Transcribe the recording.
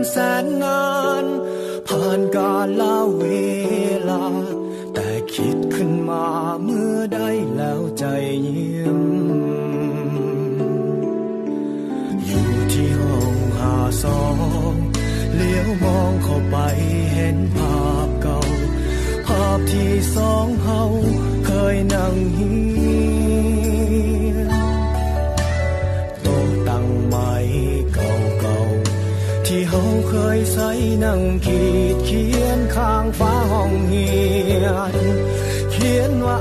แสนนานผ่านกาลเวลาแต่คิดขึ้นมาเมื่อได้แล้วใจเยี่ยมอยู่ที่ห้อง52เลี้ยวมองเข้าไปเห็นภาพเก่าภาพที่สองเฮาเคยนั่งเฮียนโต๊ะตั้งไม้เก่าๆที่เฮาเคยใส่นั่งขีดเขียนข้างฟ้าห้องเฮียนเขียนว่า